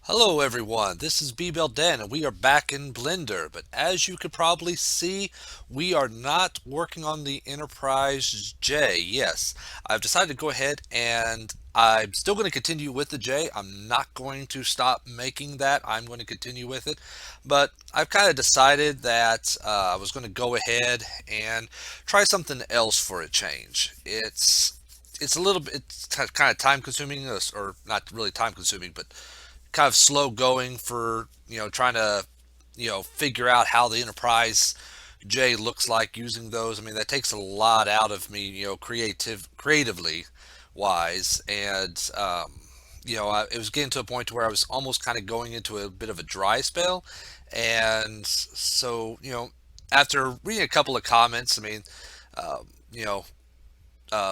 Hello everyone, this is Bbeltdan and we are back in Blender, but as you could probably see, we are not working on the Enterprise J. Yes, I've decided to go ahead and I'm still going to continue with the J. I'm not going to stop making that. I'm going to continue with it, but I've kind of decided that I was going to go ahead and try something else for a change. It's a little bit, it's kind of time consuming, or not really time consuming, but kind of slow going for trying to figure out how the Enterprise J looks like using those. I mean, that takes a lot out of me, creatively wise, and it was getting to a point where I was almost kind of going into a bit of a dry spell, and so after reading a couple of comments, I mean, uh, you know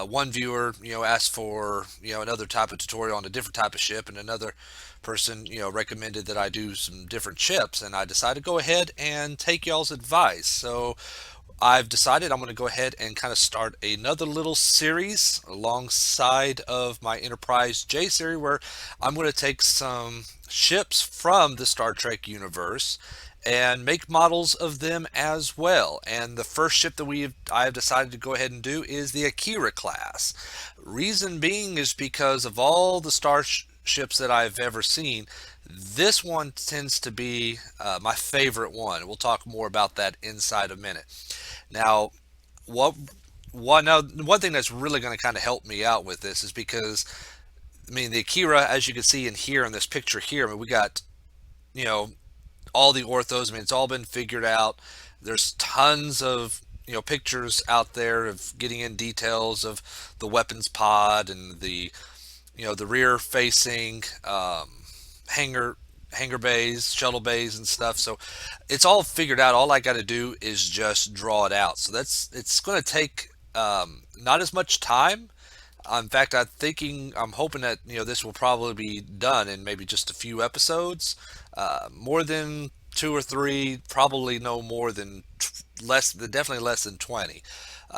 one viewer, asked for, another type of tutorial on a different type of ship, and another person, recommended that I do some different ships, and I decided to go ahead and take y'all's advice. So I've decided I'm going to go ahead and kind of start another little series alongside of my Enterprise J series where I'm going to take some ships from the Star Trek universe and make models of them as well. And the first ship that I have decided to go ahead and do is the Akira class. Reason being is because of all the starships that I've ever seen, this one tends to be my favorite one. We'll talk more about that inside a minute. Now, what one thing that's really going to kind of help me out with this is because I mean the Akira, as you can see in here in this picture here, I mean we got you know all the orthos. I mean, it's all been figured out. There's tons of pictures out there of getting in details of the weapons pod and the the rear facing hangar hangar bays, shuttle bays, and stuff. So it's all figured out. All I got to do is just draw it out. So it's going to take not as much time. In fact, I'm hoping that this will probably be done in maybe just a few episodes, more than two or three, probably no more than definitely less than 20.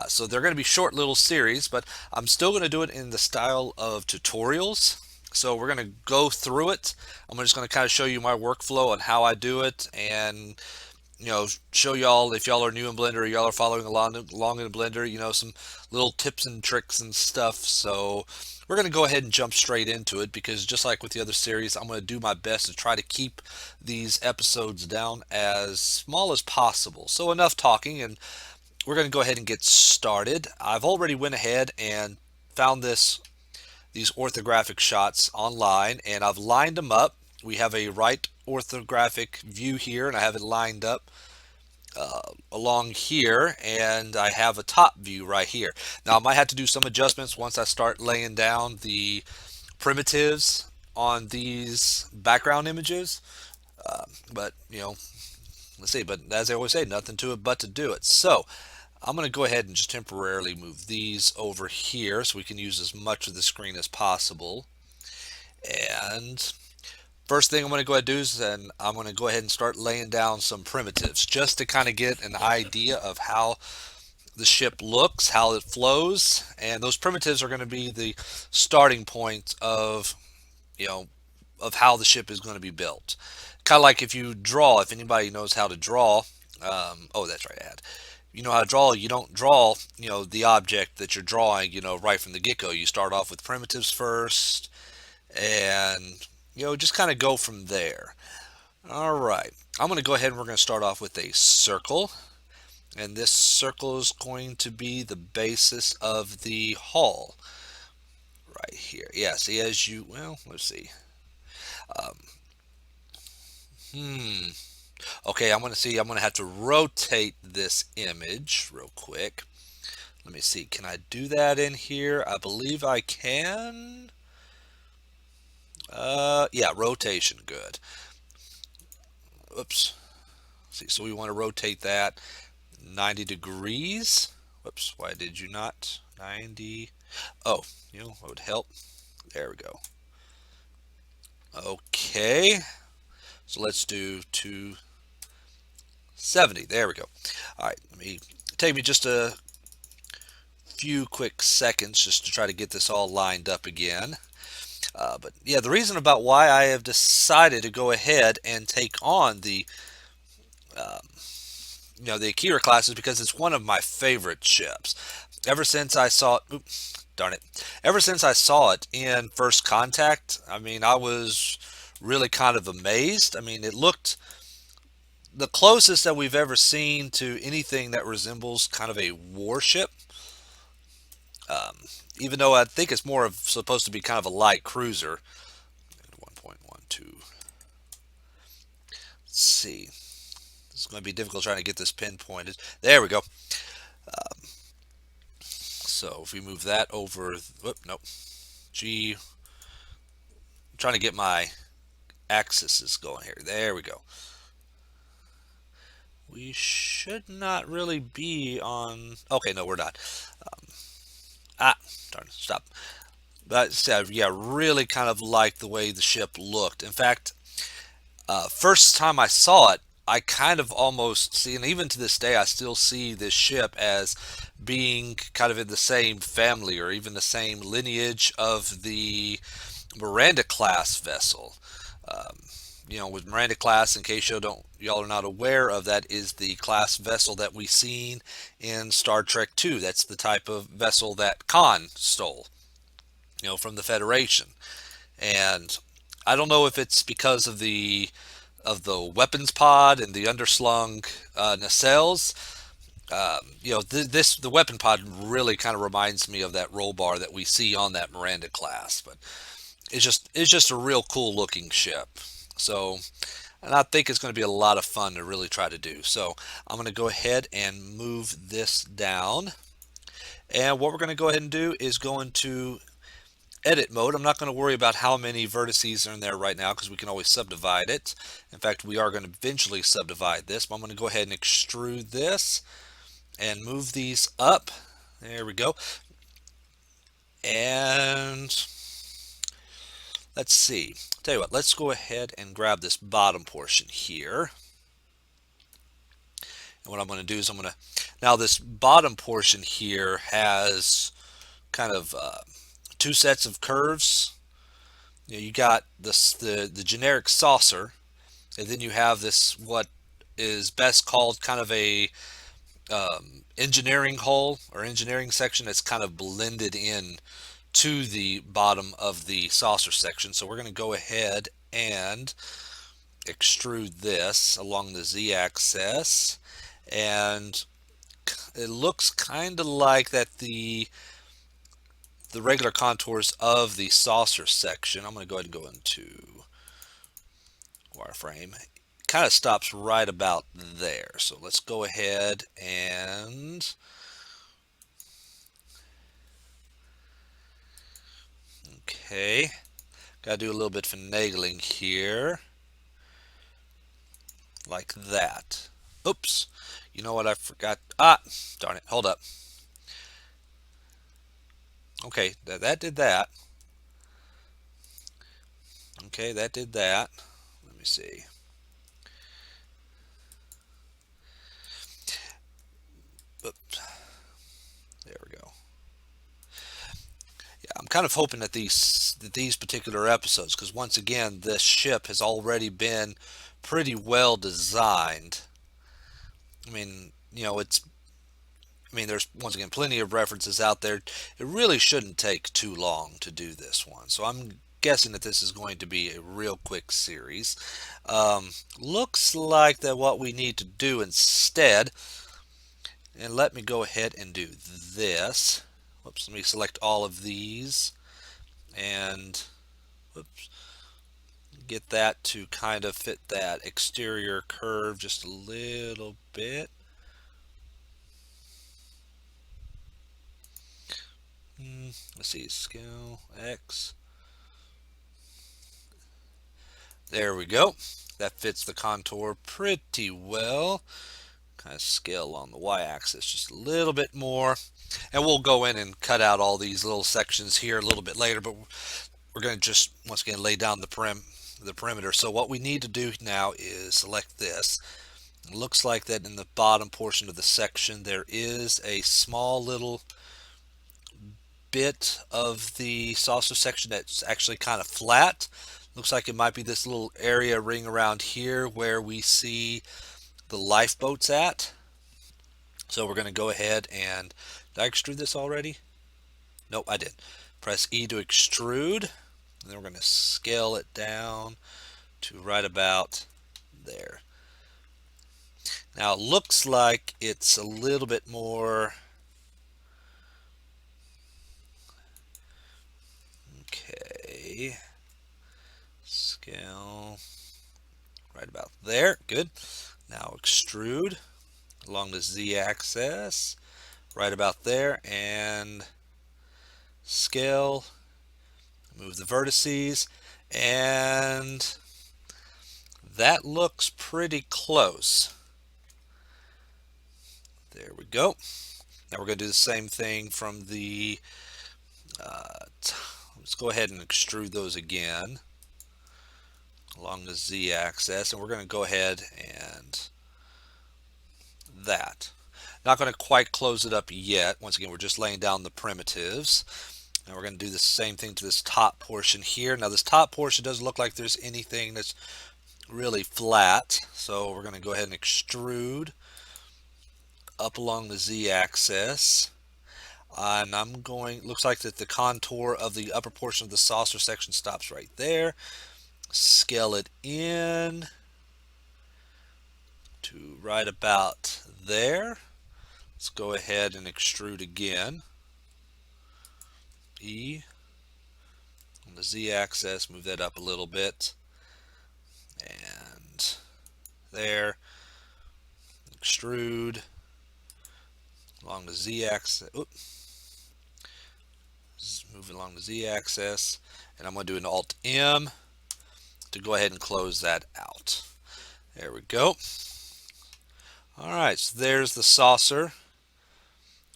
So they're going to be short little series, but I'm still going to do it in the style of tutorials. So we're going to go through it. I'm just going to kind of show you my workflow on how I do it, and show y'all if y'all are new in Blender or y'all are following along in Blender, some little tips and tricks and stuff. So we're going to go ahead and jump straight into it because just like with the other series, I'm going to do my best to try to keep these episodes down as small as possible. So enough talking, and we're going to go ahead and get started. I've already went ahead and found these orthographic shots online, and I've lined them up. We have a right orthographic view here, and I have it lined up along here, and I have a top view right here. Now I might have to do some adjustments once I start laying down the primitives on these background images, but let's see. But as I always say, nothing to it but to do it. So I'm going to go ahead and just temporarily move these over here so we can use as much of the screen as possible. And first thing I'm going to go ahead and do is then I'm going to go ahead and start laying down some primitives just to kind of get an idea of how the ship looks, how it flows, and those primitives are going to be the starting point of you know of how the ship is going to be built. Kind of like if you draw, if anybody knows how to draw, oh, that's right, I had. You know how to draw, you don't draw, the object that you're drawing, right from the get-go. You start off with primitives first, and just kind of go from there. All right, I'm going to go ahead and we're going to start off with a circle, and this circle is going to be the basis of the hull right here. Yeah, see, let's see. Um, hmm. Okay, I'm going to have to rotate this image real quick. Let me see. Can I do that in here? I believe I can. Yeah, rotation. Good. Oops. See, so we want to rotate that 90 degrees. Whoops, why did you not? 90. Oh, what would help? There we go. Okay, so let's do 270. There we go. All right, take me just a few quick seconds just to try to get this all lined up again. But yeah, the reason about why I have decided to go ahead and take on um, the Akira class is because it's one of my favorite ships. Ever since I saw it, oops, darn it, ever since I saw it in First Contact, I mean, I was really kind of amazed. I mean, it looked the closest that we've ever seen to anything that resembles kind of a warship. Um, Even though I think it's more of supposed to be kind of a light cruiser. 1.12. Let's see. It's going to be difficult trying to get this pinpointed. There we go. So if we move that over, whoop, nope. G, I'm trying to get my axes going here. There we go. We should not really be on. Okay, no, we're not. Um, Darn, stop. But yeah, really kind of like the way the ship looked. In fact, first time I saw it, I kind of almost see, and even to this day, I still see this ship as being kind of in the same family or even the same lineage of the Miranda class vessel. Um, with Miranda class, in case y'all are not aware of, that is the class vessel that we seen in Star Trek II. That's the type of vessel that Khan stole, from the Federation. And I don't know if it's because of the weapons pod and the underslung nacelles. The weapon pod really kind of reminds me of that roll bar that we see on that Miranda class, but it's just a real cool looking ship. So, and I think it's going to be a lot of fun to really try to do. So I'm going to go ahead and move this down. And what we're going to go ahead and do is go into edit mode. I'm not going to worry about how many vertices are in there right now because we can always subdivide it. In fact, we are going to eventually subdivide this, but I'm going to go ahead and extrude this and move these up. There we go. And let's see. Tell you what, let's go ahead and grab this bottom portion here. And what I'm going to do is now this bottom portion here has kind of two sets of curves. You got the generic saucer, and then you have this what is best called kind of a engineering hole or engineering section that's kind of blended in to the bottom of the saucer section. So we're going to go ahead and extrude this along the z-axis, and it looks kind of like that the regular contours of the saucer section. I'm going to go ahead and go into wireframe. It kind of stops right about there. So let's go ahead and okay, got to do a little bit finagling here, like that. Oops, you know what I forgot? Darn it, hold up. Okay, that did that. Okay, that did that. Let me see. Oops, there we go. Yeah, I'm kind of hoping that these particular episodes, because once again, this ship has already been pretty well designed. I mean, there's once again plenty of references out there. It really shouldn't take too long to do this one. So I'm guessing that this is going to be a real quick series. Looks like that what we need to do instead, and let me go ahead and do this. Whoops, let me select all of these and whoops, get that to kind of fit that exterior curve just a little bit. Let's see, scale X. There we go. That fits the contour pretty well. Kind of scale on the y-axis just a little bit more. And we'll go in and cut out all these little sections here a little bit later, but we're going to just once again lay down the perimeter. So what we need to do now is select this. It looks like that in the bottom portion of the section there is a small little bit of the saucer section that's actually kind of flat. Looks like it might be this little area ring around here where we see the lifeboats at. So we're going to go ahead and, did I extrude this already? Nope, I did. Press E to extrude, and then we're going to scale it down to right about there. Now it looks like it's a little bit more, okay, scale right about there, good. Now extrude along the z-axis right about there, and scale, move the vertices, and that looks pretty close. There we go. Now we're going to do the same thing from the, let's go ahead and extrude those again along the z-axis, and we're going to go ahead and that. Not going to quite close it up yet. Once again, we're just laying down the primitives. Now we're going to do the same thing to this top portion here. Now this top portion doesn't look like there's anything that's really flat, so we're going to go ahead and extrude up along the z-axis. And I'm going, looks like that the contour of the upper portion of the saucer section stops right there. Scale it in to right about there. Let's go ahead and extrude again. E on the z-axis, move that up a little bit, and there. Extrude along the z-axis. Move along the z-axis, and I'm going to do an Alt M to go ahead and close that out. There we go. All right, so there's the saucer,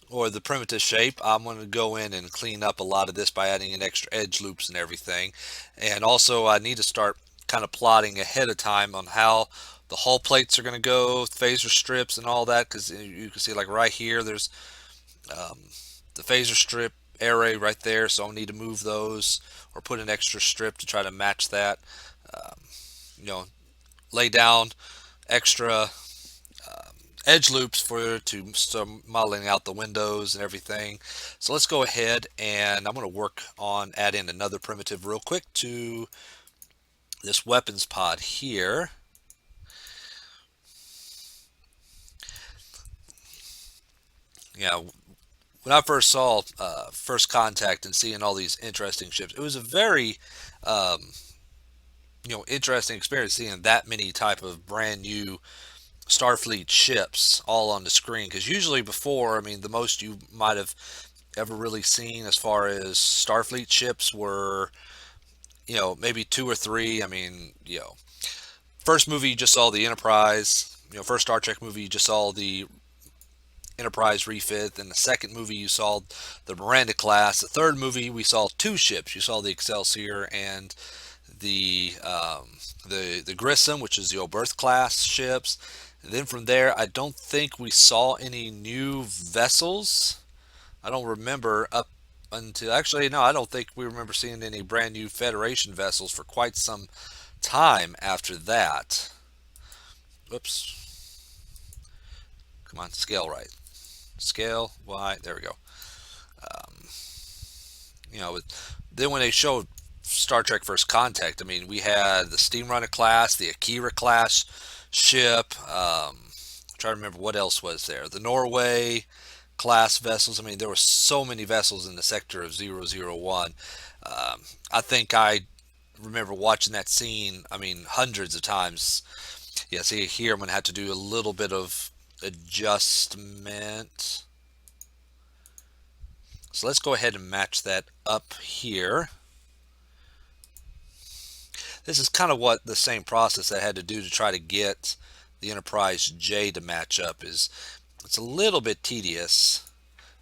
or the primitive shape. I'm going to go in and clean up a lot of this by adding in extra edge loops and everything. And also I need to start kind of plotting ahead of time on how the hull plates are going to go, phaser strips and all that, because you can see like right here there's the phaser strip array right there, so I'll need to move those or put an extra strip to try to match that. Um, you know, lay down extra edge loops for to start modeling out the windows and everything. So let's go ahead, and I'm going to work on adding another primitive real quick to this weapons pod here. Yeah, when I first saw First Contact and seeing all these interesting ships, it was a very interesting experience seeing that many type of brand new Starfleet ships all on the screen, because usually before, I mean, the most you might have ever really seen as far as Starfleet ships were, maybe two or three. I mean, first movie you just saw the Enterprise. First Star Trek movie you just saw the Enterprise refit. Then the second movie you saw the Miranda class. The third movie we saw two ships. You saw the Excelsior and the the Grissom, which is the Oberth class ships. And then from there, I don't think we saw any new vessels. I don't remember up until, actually, no, I don't think we remember seeing any brand new Federation vessels for quite some time after that. Whoops. Come on, scale right. Scale Y. There we go. Um, then when they showed Star Trek First Contact, I mean, we had the Steamrunner class, the Akira class ship. I'm trying to remember what else was there. The Norway class vessels. I mean, there were so many vessels in the sector of 001. I think I remember watching that scene, I mean, hundreds of times. Yeah, see here I'm going to have to do a little bit of adjustment. So let's go ahead and match that up here. This is kind of what the same process I had to do to try to get the Enterprise J to match up is. It's a little bit tedious,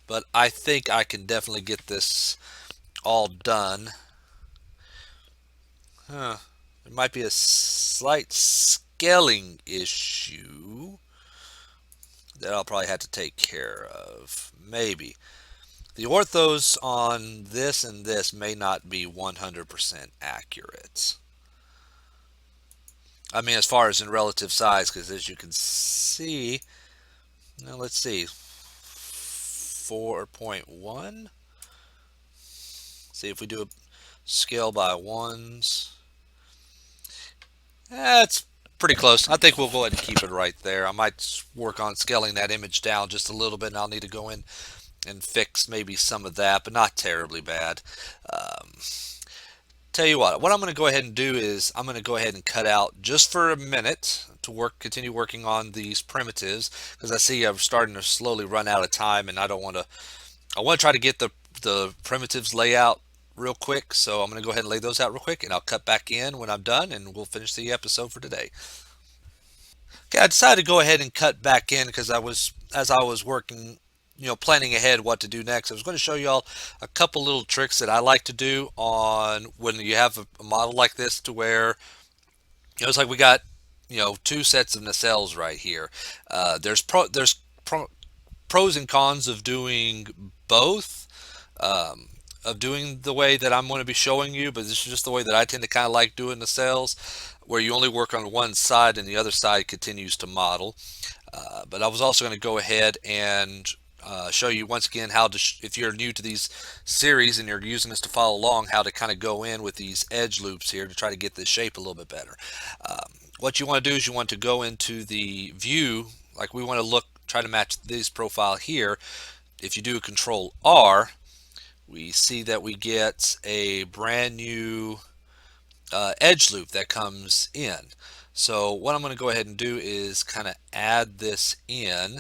but I think I can definitely get this all done. There might be a slight scaling issue that I'll probably have to take care of. Maybe. The orthos on this and this may not be 100% accurate. I mean, as far as in relative size, because as you can see, now let's see, 4.1. See if we do a scale by ones. It's pretty close. I think we'll go ahead and keep it right there. I might work on scaling that image down just a little bit, and I'll need to go in and fix maybe some of that, but not terribly bad. Um, Tell you what I'm going to go ahead and do is I'm going to go ahead and cut out just for a minute to continue working on these primitives because I see I'm starting to slowly run out of time, and I don't want to. I want to try to get the primitives layout real quick, so I'm going to go ahead and lay those out real quick, and I'll cut back in when I'm done, and we'll finish the episode for today. Okay, I decided to go ahead and cut back in because as I was working, planning ahead what to do next. I was going to show y'all a couple little tricks that I like to do on when you have a model like this, to where it's like we got two sets of nacelles right here. There's pros and cons of doing both. Of doing the way that I'm going to be showing you, but this is just the way that I tend to kind of like doing the cells, where you only work on one side and the other side continues to model. But I was also going to go ahead and show you once again how to, if you're new to these series and you're using this to follow along, how to kind of go in with these edge loops here to try to get this shape a little bit better. What you want to do is you want to go into the view, like we want to try to match this profile here. If you do a Control R, we see that we get a brand new edge loop that comes in. So what I'm going to go ahead and do is kind of add this in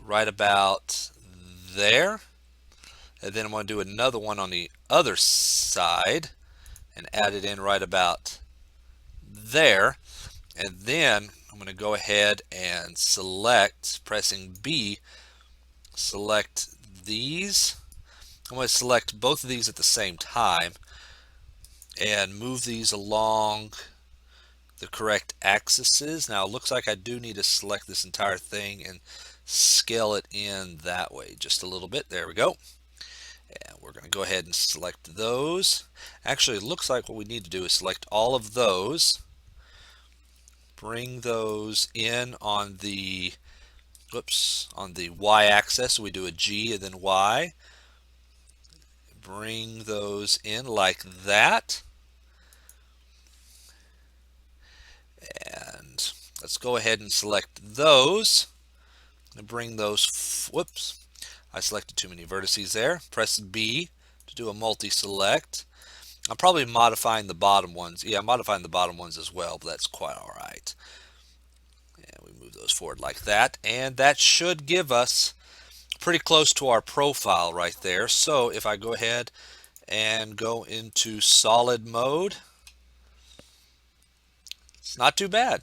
right about there, and then I'm going to do another one on the other side and add it in right about there, and then I'm going to go ahead and select, pressing B, select these. I'm going to select both of these at the same time and move these along the correct axes. Now it looks like I do need to select this entire thing and scale it in that way just a little bit. There we go. And we're going to go ahead and select those. Actually, it looks like what we need to do is select all of those, bring those in on the on the y-axis. We do a G and then Y. Bring those in like that. And let's go ahead and select those and bring those, whoops, I selected too many vertices there. Press B to do a multi-select. I'm probably modifying the bottom ones. Yeah, I'm modifying the bottom ones as well, but that's quite all right. And we move those forward like that, and that should give us pretty close to our profile right there. So if I go ahead and go into solid mode, it's not too bad.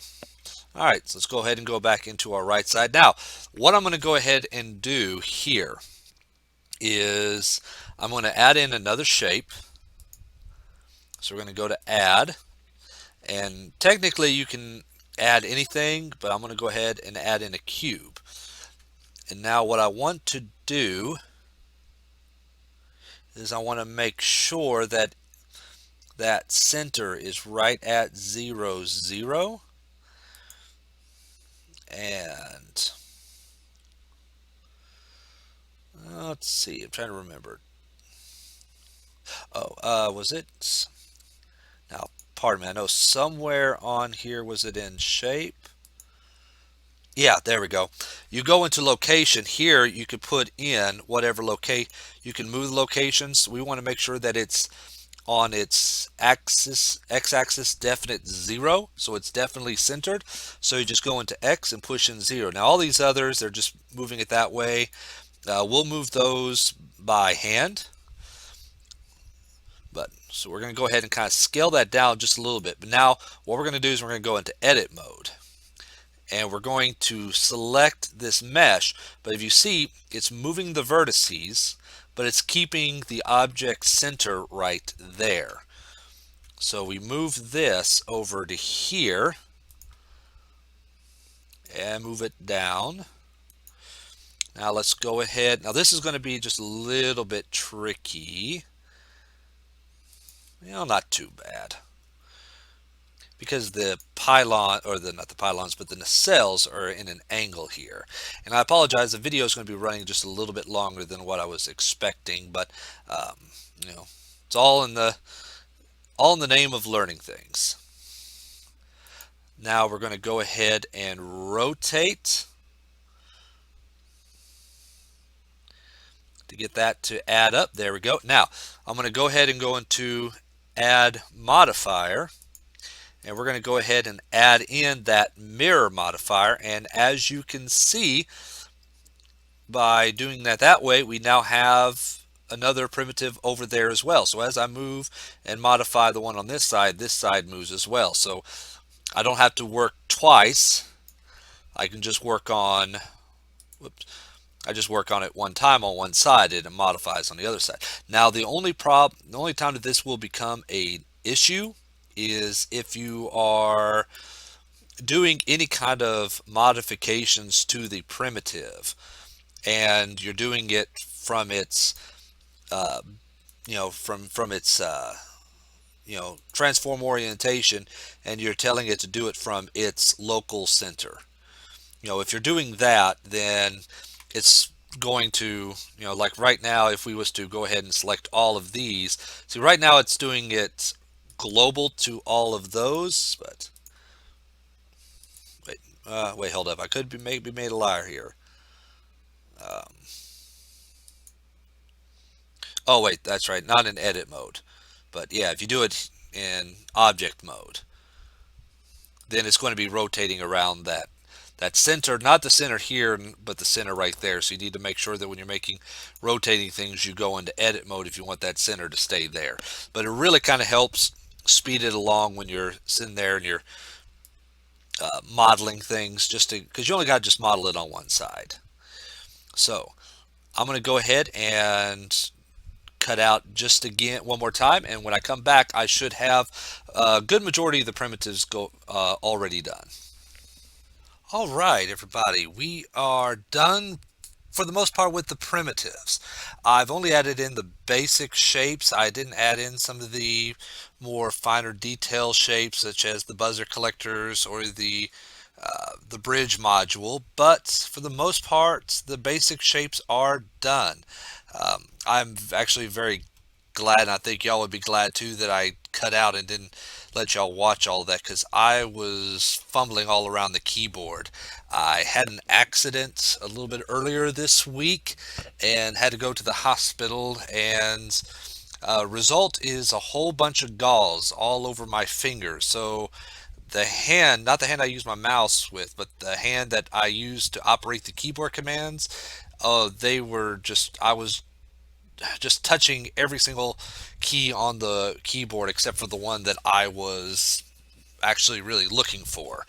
All right, so let's go ahead and go back into our right side. Now, what I'm going to go ahead and do here is I'm going to add in another shape. So we're going to go to add, and technically you can add anything, but I'm going to go ahead and add in a cube. And now what I want to do is I want to make sure that that center is right at 0, 0. And let's see, I'm trying to remember. Oh, was it? Now, pardon me, I know somewhere on here, was it in shape? Yeah, there we go. You go into location here, you could put in whatever locate, you can move the locations. We want to make sure that it's on its axis, x-axis definite 0, so it's definitely centered. So you just go into X and push in 0. Now all these others, they're just moving it that way. We'll move those by hand. But so we're going to go ahead and kind of scale that down just a little bit. But now what we're going to do is we're going to go into edit mode. And we're going to select this mesh. But if you see, it's moving the vertices, but it's keeping the object center right there. So we move this over to here and move it down. Now let's go ahead. Now this is going to be just a little bit tricky. Not too bad. Because the pylon, or the not the pylons, but the nacelles are in an angle here. And I apologize, the video is going to be running just a little bit longer than what I was expecting, but um, you know, it's all in the name of learning things. Now we're going to go ahead and rotate to get that to add up. There we go. Now I'm going to go ahead and go into add modifier, and we're going to go ahead and add in that mirror modifier. And as you can see, by doing that way, we now have another primitive over there as well. So as I move and modify the one on this side moves as well. So I don't have to work twice. I can just work on, whoops, I just work on it one time on one side and it modifies on the other side. Now the only time that this will become a issue is if you are doing any kind of modifications to the primitive and you're doing it from its uh, from its transform orientation, and you're telling it to do it from its local center. If you're doing that, then it's going to, like right now, if we was to go ahead and select all of these, see right now it's doing it global to all of those, but wait, hold up, I could be maybe made a liar here. Um, oh wait, that's right, not in edit mode, but yeah, if you do it in object mode, then it's going to be rotating around that center, not the center here, but the center right there. So you need to make sure that when you're making rotating things, you go into edit mode if you want that center to stay there. But it really kind of helps speed it along when you're sitting there and you're modeling things, just because you only got to just model it on one side. So I'm going to go ahead and cut out just again one more time, and when I come back I should have a good majority of the primitives go already done. All right, everybody, we are done for the most part with the primitives. I've only added in the basic shapes. I didn't add in some of the more finer detail shapes, such as the buzzer collectors or the bridge module, but for the most part, the basic shapes are done. I'm actually very glad, and I think y'all would be glad too, that I cut out and didn't let y'all watch all of that, because I was fumbling all around the keyboard. I had an accident a little bit earlier this week and had to go to the hospital, and result is a whole bunch of galls all over my fingers. So the hand, not the hand I use my mouse with, but the hand that I use to operate the keyboard commands, I was just touching every single key on the keyboard except for the one that I was actually really looking for.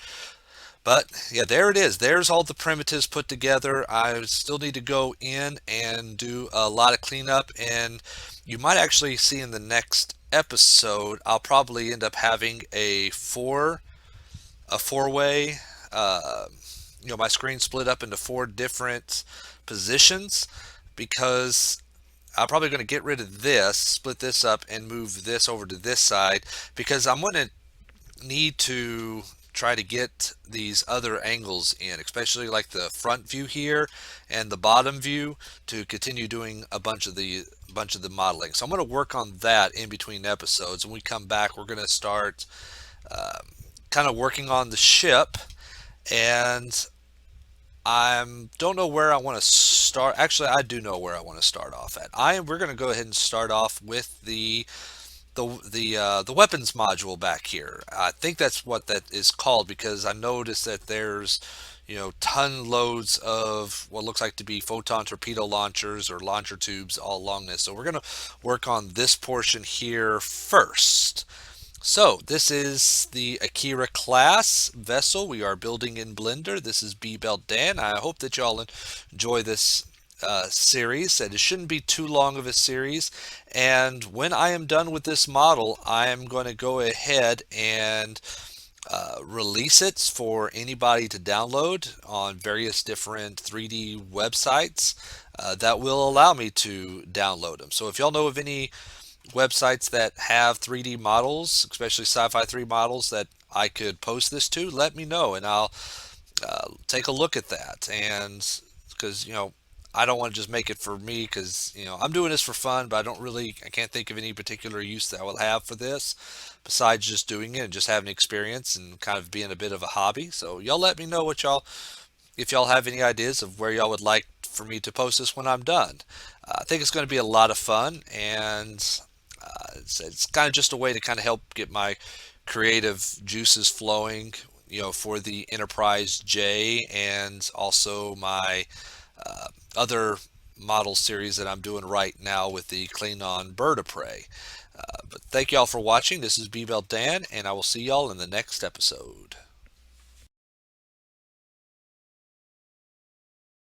But yeah, there it is. There's all the primitives put together. I still need to go in and do a lot of cleanup, and you might actually see in the next episode, I'll probably end up having a four-way, my screen split up into four different positions, because I'm probably going to get rid of this, split this up, and move this over to this side, because I'm going to need to try to get these other angles in, especially like the front view here and the bottom view, to continue doing a bunch of the modeling. So I'm going to work on that in between episodes. When we come back, we're going to start kind of working on the ship, and I don't know where I want to start. Actually, I do know where I want to start off at. We're going to go ahead and start off with the weapons module back here. I think that's what that is called, because I noticed that there's ton loads of what looks like to be photon torpedo launchers or launcher tubes all along this. So we're going to work on this portion here first. So this is the Akira class vessel we are building in Blender. This is Bbeltdan. I hope that y'all enjoy this series, and it shouldn't be too long of a series. And when I am done with this model, I am going to go ahead and release it for anybody to download on various different 3D websites that will allow me to download them. So if y'all know of any websites that have 3D models, especially sci-fi 3 models that I could post this to, let me know and I'll take a look at that. And because, I don't want to just make it for me because, I'm doing this for fun, but I can't think of any particular use that I will have for this besides just doing it and just having experience and kind of being a bit of a hobby. So y'all let me know if y'all have any ideas of where y'all would like for me to post this when I'm done. I think it's going to be a lot of fun, and it's kind of just a way to kind of help get my creative juices flowing, for the Enterprise J and also my other model series that I'm doing right now with the Klingon Bird of Prey. But thank y'all for watching. This is Bbeltdan, and I will see y'all in the next episode.